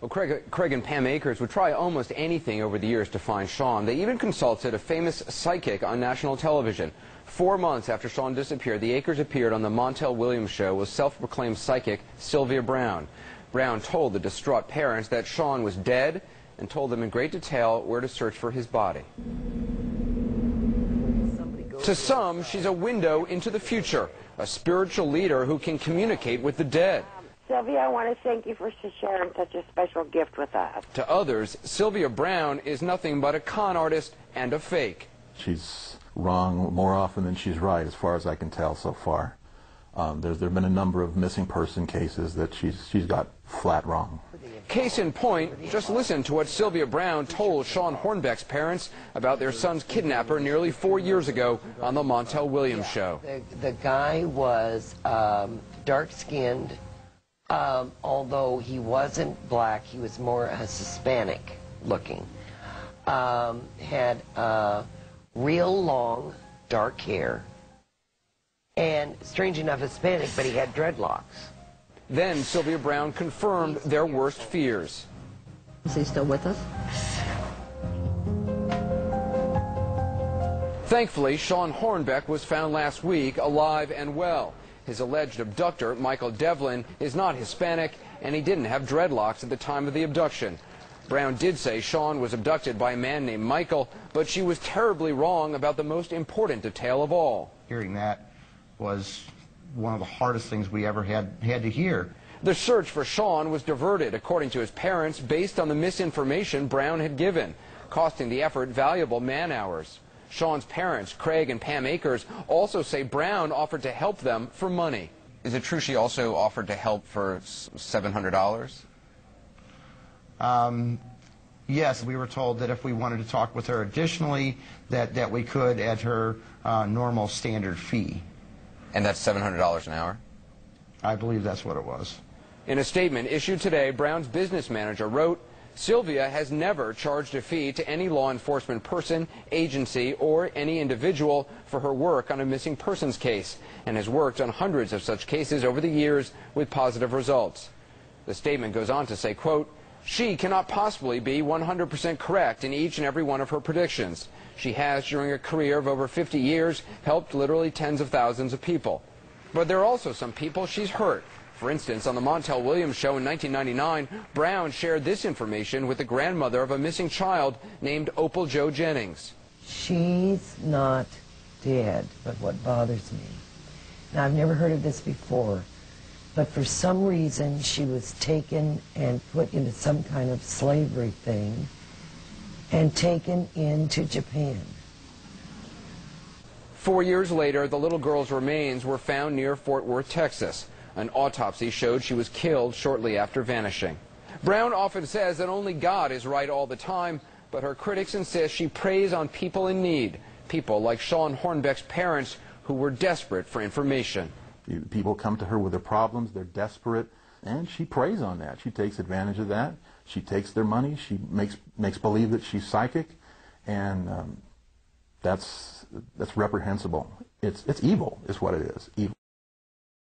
Well, Craig and Pam Akers would try almost anything over the years to find Sean. They even consulted a famous psychic on national television. 4 months after Sean disappeared, the Akers appeared on the Montel Williams show with self-proclaimed psychic Slyvia Brown. Brown told the distraught parents that Sean was dead and told them in great detail where to search for his body. To some, she's a window into the future, a spiritual leader who can communicate with the dead. Sylvia, I want to thank you for sharing such a special gift with us. To others, Slyvia Brown is nothing but a con artist and a fake. She's wrong more often than she's right, as far as I can tell so far. There have been a number of missing person cases that she's got flat wrong. Case in point, just listen to what Slyvia Brown told Sean Hornbeck's parents about their son's kidnapper nearly 4 years ago on the Montel Williams show. The guy was dark-skinned. Although he wasn't black, he was more Hispanic looking. Had real long, dark hair. And strange enough, Hispanic, but he had dreadlocks. Then Slyvia Brown confirmed their worst fears. Is he still with us? Thankfully, Sean Hornbeck was found last week alive and well. His alleged abductor, Michael Devlin, is not Hispanic, and he didn't have dreadlocks at the time of the abduction. Brown did say Sean was abducted by a man named Michael, but she was terribly wrong about the most important detail of all. Hearing that was one of the hardest things we ever had to hear. The search for Sean was diverted, according to his parents, based on the misinformation Brown had given, costing the effort valuable man-hours. Sean's parents, Craig and Pam Akers, also say Brown offered to help them for money. Is it true she also offered to help for $700? Yes, we were told that if we wanted to talk with her additionally, that we could at her normal standard fee. And that's $700 an hour? I believe that's what it was. In a statement issued today, Brown's business manager wrote, Slyvia has never charged a fee to any law enforcement person, agency, or any individual for her work on a missing persons case, and has worked on hundreds of such cases over the years with positive results. The statement goes on to say, quote, she cannot possibly be 100% correct in each and every one of her predictions. She has, during a career of over 50 years, helped literally tens of thousands of people. But there are also some people she's hurt. For instance, on the Montel Williams show in 1999, Brown shared this information with the grandmother of a missing child named Opal Jo Jennings. She's not dead, but what bothers me. Now, I've never heard of this before, but for some reason she was taken and put into some kind of slavery thing and taken into Japan. 4 years later, the little girl's remains were found near Fort Worth, Texas. An autopsy showed she was killed shortly after vanishing. Brown often says that only God is right all the time, but her critics insist she preys on people in need, people like Sean Hornbeck's parents who were desperate for information. People come to her with their problems, they're desperate, and she preys on that. She takes advantage of that. She takes their money, she makes believe that she's psychic, and that's reprehensible. It's evil, is what it is, evil.